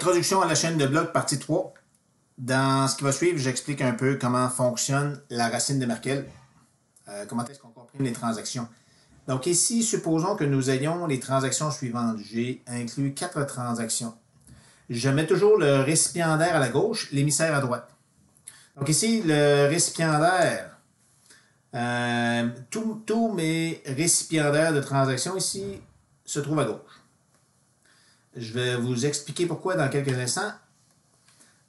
Introduction à la chaîne de blocs, partie 3. Dans ce qui va suivre, j'explique un peu comment fonctionne la racine de Merkel. Comment est-ce qu'on comprime les transactions. Donc ici, supposons que nous ayons les transactions suivantes. J'ai inclus 4 transactions. Je mets toujours le récipiendaire à la gauche, l'émissaire à droite. Donc ici, le récipiendaire, tous mes récipiendaires de transactions ici se trouvent à gauche. Je vais vous expliquer pourquoi dans quelques instants.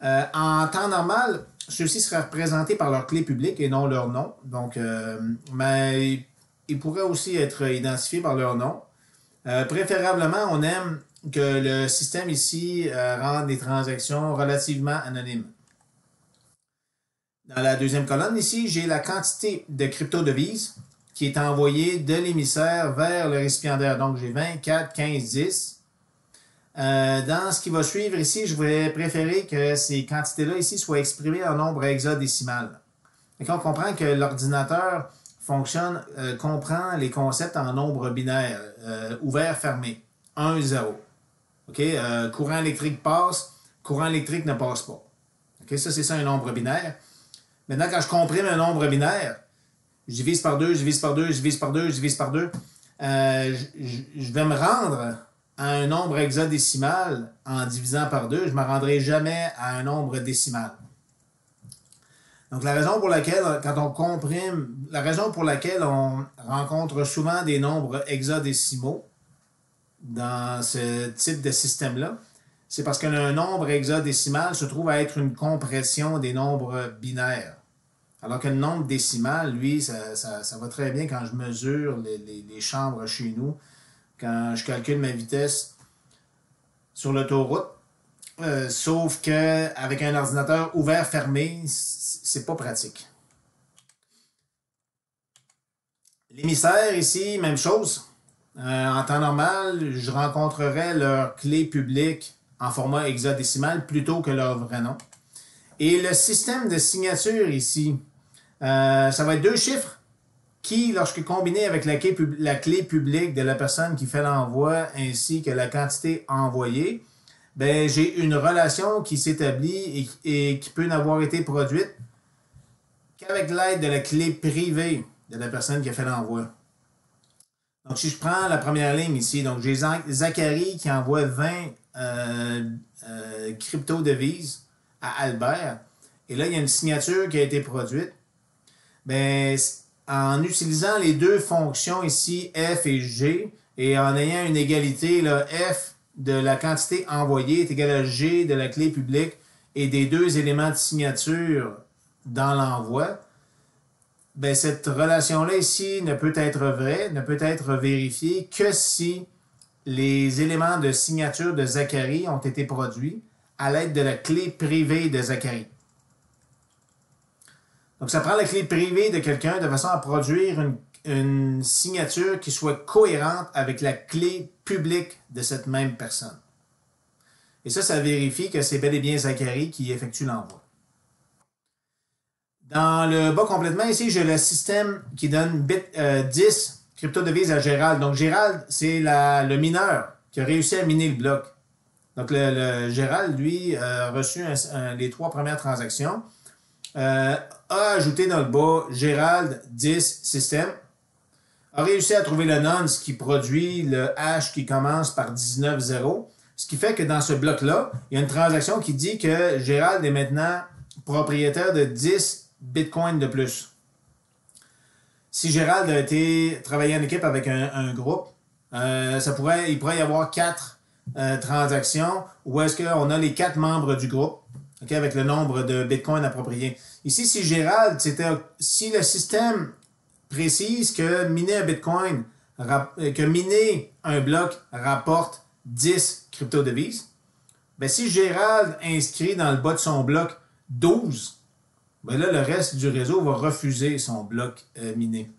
En temps normal, ceux-ci seraient représentés par leur clé publique et non leur nom. Donc, mais ils pourraient aussi être identifiés par leur nom. Préférablement, on aime que le système ici rende les transactions relativement anonymes. Dans la deuxième colonne ici, j'ai la quantité de crypto-devises qui est envoyée de l'émissaire vers le récipiendaire. Donc, j'ai 24, 15, 10. Dans ce qui va suivre ici, je vais préférer que ces quantités-là ici soient exprimées en nombre hexadécimal. Et on comprend que l'ordinateur comprend les concepts en nombre binaire, ouvert, fermé, 1, 0. Okay? Courant électrique passe, courant électrique ne passe pas. Okay? Ça, c'est ça un nombre binaire. Maintenant, quand je comprime un nombre binaire, je divise par 2, je divise par 2, je divise par 2, je divise par 2, je vais me rendre à un nombre hexadécimal en divisant par 2, je ne me rendrai jamais à un nombre décimal. Donc, la raison pour laquelle, quand on comprime, la raison pour laquelle on rencontre souvent des nombres hexadécimaux dans ce type de système-là, c'est parce qu'un nombre hexadécimal se trouve à être une compression des nombres binaires. Alors que le nombre décimal, lui, ça va très bien quand je mesure les chambres chez nous, quand je calcule ma vitesse sur l'autoroute. Sauf qu'avec un ordinateur ouvert-fermé, c'est pas pratique. L'émissaire ici, même chose. En temps normal, je rencontrerai leur clé publique en format hexadécimal plutôt que leur vrai nom. Et le système de signature ici, ça va être 2 chiffres qui, lorsque combiné avec la clé publique de la personne qui fait l'envoi ainsi que la quantité envoyée, ben, j'ai une relation qui s'établit et qui peut n'avoir été produite qu'avec l'aide de la clé privée de la personne qui a fait l'envoi. Donc, si je prends la première ligne ici, donc j'ai Zachary qui envoie 20 crypto-devises à Albert, et là, il y a une signature qui a été produite. Ben, en utilisant les 2 fonctions ici, F et G, et en ayant une égalité, là, F de la quantité envoyée est égal à G de la clé publique et des 2 éléments de signature dans l'envoi, ben, cette relation-là ici ne peut être vraie, ne peut être vérifiée que si les éléments de signature de Zachary ont été produits à l'aide de la clé privée de Zachary. Donc, ça prend la clé privée de quelqu'un de façon à produire une signature qui soit cohérente avec la clé publique de cette même personne. Et ça vérifie que c'est bel et bien Zachary qui effectue l'envoi. Dans le bas complètement, ici, j'ai le système qui donne 10 crypto-devises à Gérald. Donc, Gérald, c'est le mineur qui a réussi à miner le bloc. Donc, le Gérald, lui, a reçu les 3 premières transactions. A ajouté dans le bas Gérald 10 système, a réussi à trouver le nonce qui produit le hash qui commence par 19,0, ce qui fait que dans ce bloc-là, il y a une transaction qui dit que Gérald est maintenant propriétaire de 10 bitcoins de plus. Si Gérald a été travaillé en équipe avec un groupe, il pourrait y avoir 4 transactions où est-ce qu'on a les 4 membres du groupe. Okay, avec le nombre de bitcoins appropriés. Ici, si le système précise que miner un bitcoin, que miner un bloc rapporte 10 crypto-devises, ben si Gérald inscrit dans le bas de son bloc 12, ben là, le reste du réseau va refuser son bloc miné.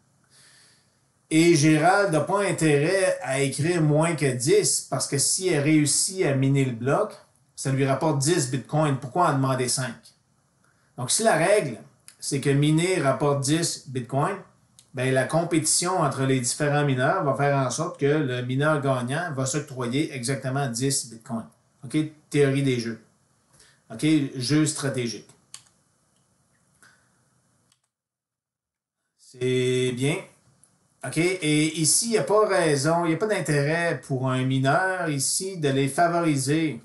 Et Gérald n'a pas intérêt à écrire moins que 10 parce que s'il a réussi à miner le bloc, ça lui rapporte 10 bitcoins. Pourquoi en demander 5? Donc, si la règle, c'est que miner rapporte 10 bitcoins, ben, la compétition entre les différents mineurs va faire en sorte que le mineur gagnant va s'octroyer exactement 10 bitcoins. OK? Théorie des jeux. OK? Jeux stratégiques. C'est bien. OK? Et ici, il n'y a pas raison, il n'y a pas d'intérêt pour un mineur ici de les favoriser.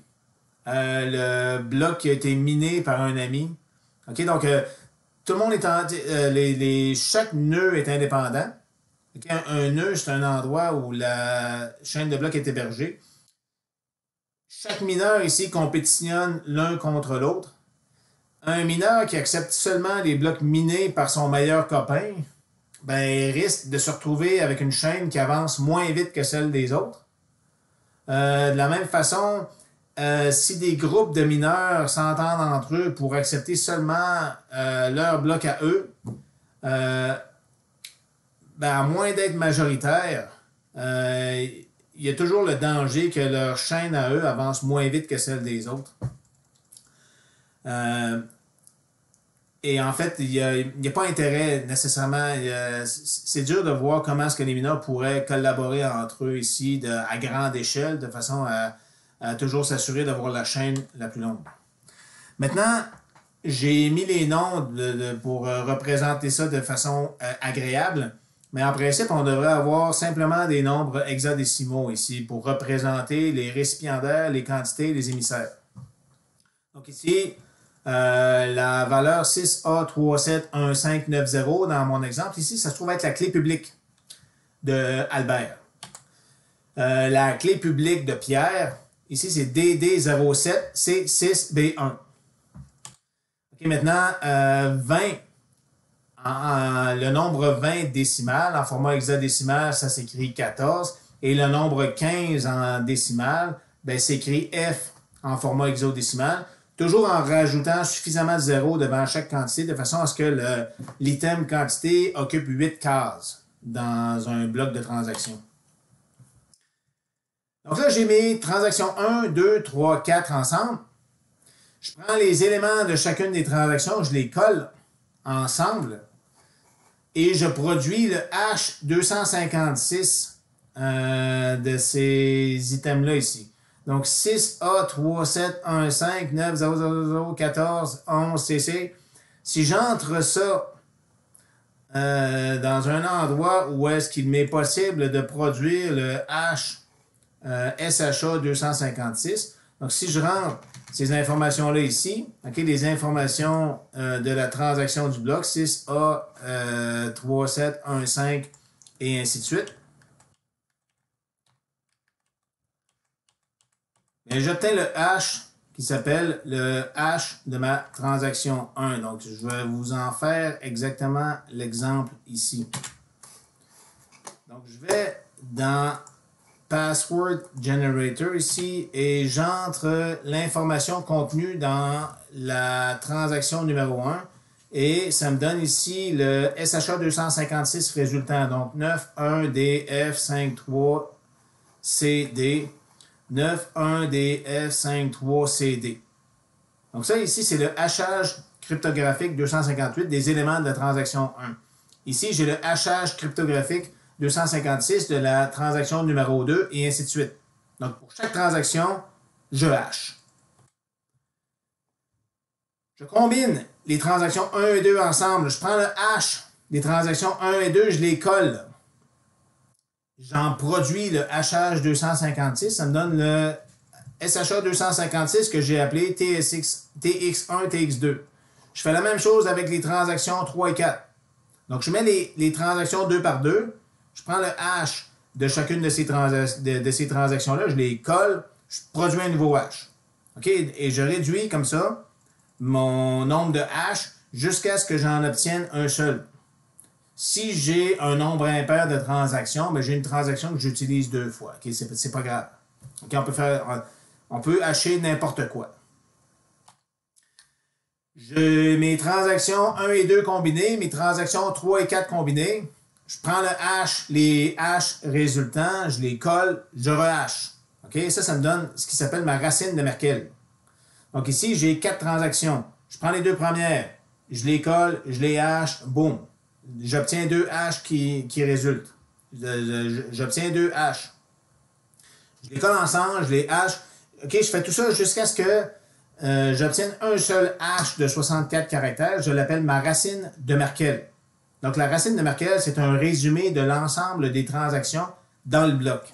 Le bloc qui a été miné par un ami. OK? Donc, tout le monde est chaque nœud est indépendant. Okay? Un nœud, c'est un endroit où la chaîne de blocs est hébergée. Chaque mineur ici compétitionne l'un contre l'autre. Un mineur qui accepte seulement les blocs minés par son meilleur copain, ben, risque de se retrouver avec une chaîne qui avance moins vite que celle des autres. De la même façon, si des groupes de mineurs s'entendent entre eux pour accepter seulement leur bloc à eux, ben, à moins d'être majoritaire, il y a toujours le danger que leur chaîne à eux avance moins vite que celle des autres. Et en fait, il n'y a pas intérêt nécessairement. C'est dur de voir comment est-ce que les mineurs pourraient collaborer entre eux ici à grande échelle, de façon à toujours s'assurer d'avoir la chaîne la plus longue. Maintenant, j'ai mis les noms pour représenter ça de façon agréable, mais en principe, on devrait avoir simplement des nombres hexadécimaux ici pour représenter les récipiendaires, les quantités, les émissaires. Donc ici, la valeur 6A371590 dans mon exemple, ici, ça se trouve être la clé publique de Albert. La clé publique de Pierre, ici, c'est DD07C6B1. OK, maintenant, 20, le nombre 20 décimal, en format hexadécimal, ça s'écrit 14. Et le nombre 15 en décimal, ben, s'écrit F en format hexadécimal. Toujours en rajoutant suffisamment de zéros devant chaque quantité, de façon à ce que l'item quantité occupe 8 cases dans un bloc de transaction. Donc là, j'ai mes transactions 1, 2, 3, 4 ensemble. Je prends les éléments de chacune des transactions, je les colle ensemble et je produis le H256 de ces items-là ici. Donc 6A371590001411cc. Si j'entre ça dans un endroit où est-ce qu'il m'est possible de produire le SHA 256, donc si je rentre ces informations-là ici, okay, les informations de la transaction du bloc 6A3715 et ainsi de suite, et j'obtiens le hash qui s'appelle le hash de ma transaction 1. Donc, je vais vous en faire exactement l'exemple ici. Donc, je vais dans Password Generator ici et j'entre l'information contenue dans la transaction numéro 1 et ça me donne ici le SHA 256 résultant. Donc, 91DF53CD. 91DF53CD. Donc ça, ici, c'est le hachage cryptographique 258 des éléments de la transaction 1. Ici, j'ai le hachage cryptographique 256 de la transaction numéro 2 et ainsi de suite. Donc, pour chaque transaction, je hache. Je combine les transactions 1 et 2 ensemble. Je prends le hash des transactions 1 et 2, je les colle. J'en produis le hachage 256, ça me donne le SHA 256 que j'ai appelé TX1, TX2. Je fais la même chose avec les transactions 3 et 4. Donc, je mets les transactions 2 par 2, je prends le hash de chacune de ces transactions-là, je les colle, je produis un nouveau hash. OK? Et je réduis comme ça mon nombre de hash jusqu'à ce que j'en obtienne un seul. Si j'ai un nombre impair de transactions, ben j'ai une transaction que j'utilise 2 fois. Okay? C'est pas grave. Okay? On peut hacher n'importe quoi. J'ai mes transactions 1 et 2 combinées, mes transactions 3 et 4 combinées. Je prends le hash, les hash résultants, je les colle, je rehache. Okay? Ça me donne ce qui s'appelle ma racine de Merkel. Donc ici, j'ai 4 transactions. Je prends les 2 premières, je les colle, je les hache, boum. J'obtiens 2 hash qui résultent. J'obtiens 2 hash. Je les colle ensemble, je les hache. OK, je fais tout ça jusqu'à ce que j'obtienne un seul hash de 64 caractères. Je l'appelle ma racine de Merkel. Donc, la racine de Merkel, c'est un résumé de l'ensemble des transactions dans le bloc.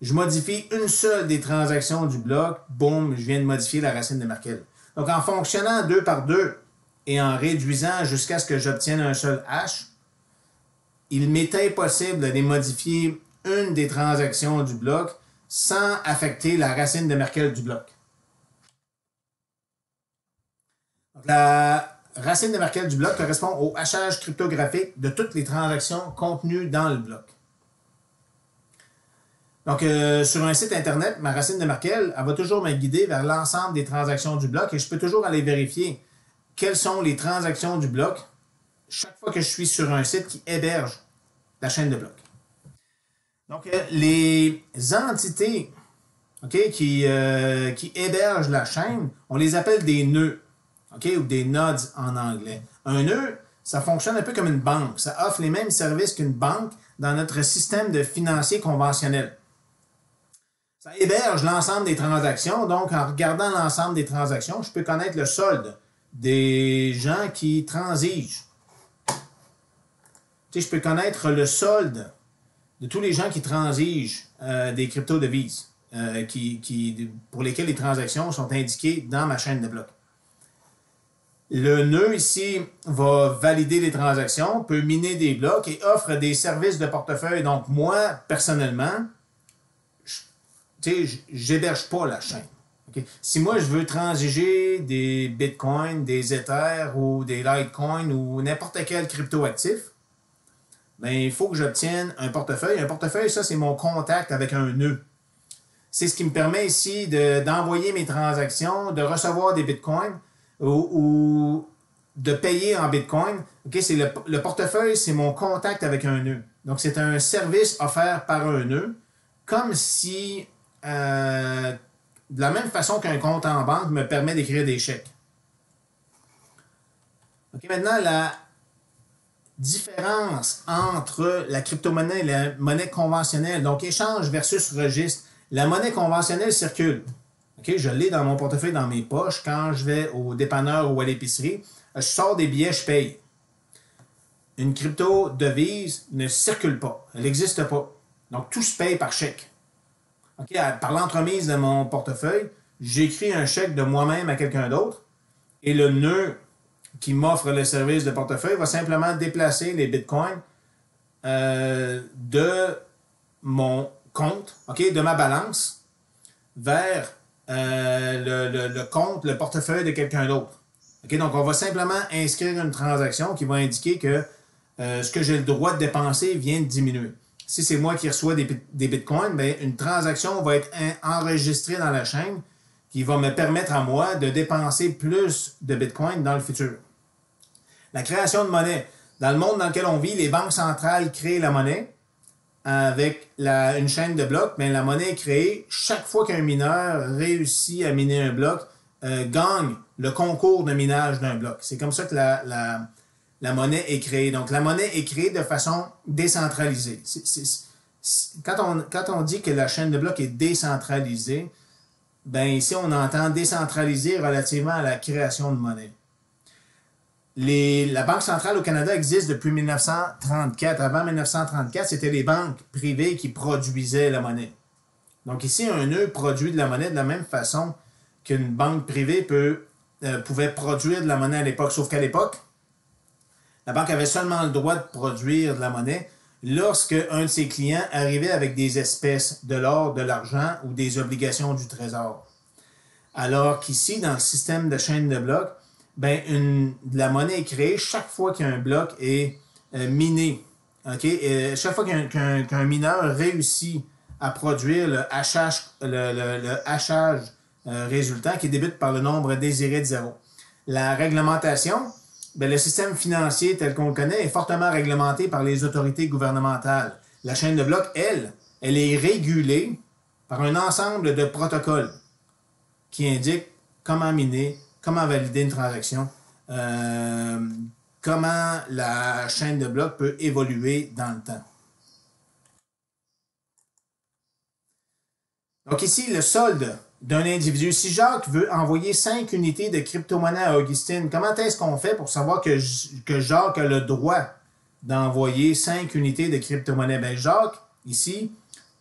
Je modifie une seule des transactions du bloc. Boum, je viens de modifier la racine de Merkel. Donc, en fonctionnant 2 par 2 et en réduisant jusqu'à ce que j'obtienne un seul hash, il m'est impossible de modifier une des transactions du bloc sans affecter la racine de Merkel du bloc. Donc, la racine de Merkel du bloc correspond au hachage cryptographique de toutes les transactions contenues dans le bloc. Donc, sur un site Internet, ma racine de Merkel, elle va toujours me guider vers l'ensemble des transactions du bloc et je peux toujours aller vérifier quelles sont les transactions du bloc chaque fois que je suis sur un site qui héberge la chaîne de blocs. Donc, les entités qui hébergent la chaîne, on les appelle des nœuds, ou des nodes en anglais. Un nœud, ça fonctionne un peu comme une banque. Ça offre les mêmes services qu'une banque dans notre système de financier conventionnel. Ça héberge l'ensemble des transactions. Donc, en regardant l'ensemble des transactions, je peux connaître le solde des gens qui transigent. Je peux connaître le solde de tous les gens qui transigent des crypto-devises pour lesquels les transactions sont indiquées dans ma chaîne de blocs. Le nœud ici va valider les transactions, peut miner des blocs et offre des services de portefeuille. Donc, moi, personnellement, je n'héberge pas la chaîne. Okay? Si moi, je veux transiger des bitcoins, des ethers ou des litecoins ou n'importe quel crypto-actif, ben, il faut que j'obtienne un portefeuille. Un portefeuille, ça, c'est mon contact avec un nœud. C'est ce qui me permet ici d'envoyer mes transactions, de recevoir des bitcoins ou de payer en bitcoin. Okay? Le portefeuille, c'est mon contact avec un nœud. Donc, c'est un service offert par un nœud, comme si, de la même façon qu'un compte en banque me permet d'écrire des chèques. Okay, maintenant, la différence entre la crypto-monnaie et la monnaie conventionnelle. Donc, échange versus registre. La monnaie conventionnelle circule. Okay, je l'ai dans mon portefeuille, dans mes poches. Quand je vais au dépanneur ou à l'épicerie, je sors des billets, je paye. Une crypto-devise ne circule pas. Elle n'existe pas. Donc, tout se paye par chèque. Okay, par l'entremise de mon portefeuille, j'écris un chèque de moi-même à quelqu'un d'autre et le nœud qui m'offre le service de portefeuille va simplement déplacer les bitcoins de mon compte, de ma balance, vers le compte, le portefeuille de quelqu'un d'autre. Donc, on va simplement inscrire une transaction qui va indiquer que ce que j'ai le droit de dépenser vient de diminuer. Si c'est moi qui reçois des bitcoins, bien, une transaction va être enregistrée dans la chaîne qui va me permettre à moi de dépenser plus de bitcoins dans le futur. La création de monnaie. Dans le monde dans lequel on vit, les banques centrales créent la monnaie avec une chaîne de blocs. Mais la monnaie est créée chaque fois qu'un mineur réussit à miner un bloc, gagne le concours de minage d'un bloc. C'est comme ça que la monnaie est créée. Donc, la monnaie est créée de façon décentralisée. Quand on dit que la chaîne de blocs est décentralisée, ben ici, on entend décentraliser relativement à la création de monnaie. La Banque centrale au Canada existe depuis 1934. Avant 1934, c'était les banques privées qui produisaient la monnaie. Donc ici, un nœud produit de la monnaie de la même façon qu'une banque privée pouvait produire de la monnaie à l'époque. Sauf qu'à l'époque, la banque avait seulement le droit de produire de la monnaie lorsque un de ses clients arrivait avec des espèces, de l'or, de l'argent ou des obligations du trésor. Alors qu'ici, dans le système de chaîne de blocs, ben, la monnaie est créée chaque fois qu'un bloc est miné. Et chaque fois qu'un mineur réussit à produire le hachage résultant qui débute par le nombre désiré de 0. La réglementation, ben, le système financier tel qu'on le connaît est fortement réglementé par les autorités gouvernementales. La chaîne de blocs, elle est régulée par un ensemble de protocoles qui indiquent comment miner, comment valider une transaction, comment la chaîne de blocs peut évoluer dans le temps. Donc ici, le solde d'un individu. Si Jacques veut envoyer 5 unités de crypto-monnaie à Augustine, comment est-ce qu'on fait pour savoir que Jacques a le droit d'envoyer 5 unités de crypto-monnaie? Bien, Jacques, ici,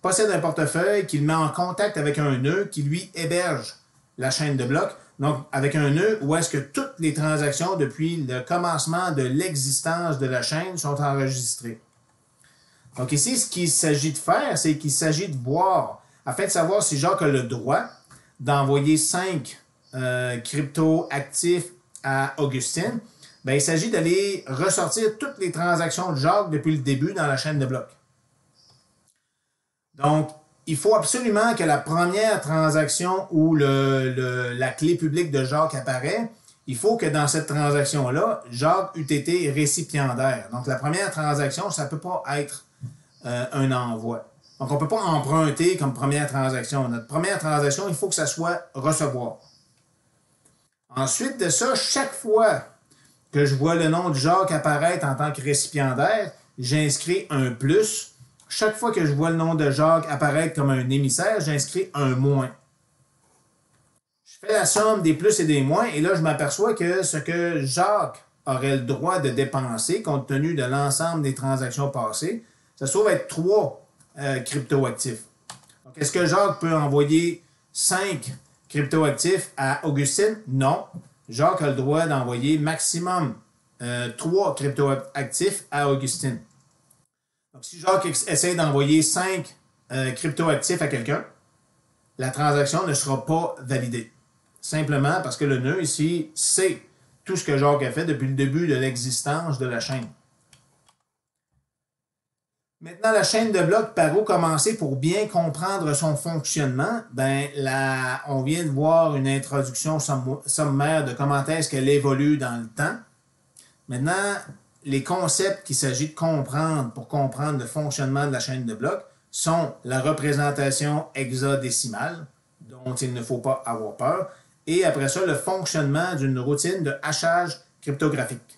possède un portefeuille qu'il met en contact avec un nœud qui lui héberge la chaîne de blocs. Donc, avec un nœud où est-ce que toutes les transactions depuis le commencement de l'existence de la chaîne sont enregistrées. Donc ici, ce qu'il s'agit de faire, c'est qu'il s'agit de voir, afin de savoir si Jacques a le droit d'envoyer 5 crypto-actifs à Augustine, bien, il s'agit d'aller ressortir toutes les transactions de Jacques depuis le début dans la chaîne de blocs. Donc, il faut absolument que la première transaction où la clé publique de Jacques apparaît, il faut que dans cette transaction-là, Jacques eût été récipiendaire. Donc, la première transaction, ça ne peut pas être un envoi. Donc, on ne peut pas emprunter comme première transaction. Notre première transaction, il faut que ça soit recevoir. Ensuite de ça, chaque fois que je vois le nom de Jacques apparaître en tant que récipiendaire, j'inscris un plus. Chaque fois que je vois le nom de Jacques apparaître comme un émissaire, j'inscris un moins. Je fais la somme des plus et des moins et là, je m'aperçois que ce que Jacques aurait le droit de dépenser compte tenu de l'ensemble des transactions passées, ça se trouve être 3 crypto-actifs. Donc, est-ce que Jacques peut envoyer 5 crypto-actifs à Augustine? Non. Jacques a le droit d'envoyer maximum 3 crypto-actifs à Augustine. Donc, si Jacques essaie d'envoyer 5 crypto-actifs à quelqu'un, la transaction ne sera pas validée. Simplement parce que le nœud ici sait tout ce que Jacques a fait depuis le début de l'existence de la chaîne. Maintenant, la chaîne de blocs, par où commencer pour bien comprendre son fonctionnement? Ben, on vient de voir une introduction sommaire de comment est-ce qu'elle évolue dans le temps. Maintenant, les concepts qu'il s'agit de comprendre pour comprendre le fonctionnement de la chaîne de blocs sont la représentation hexadécimale, dont il ne faut pas avoir peur, et après ça, le fonctionnement d'une routine de hachage cryptographique.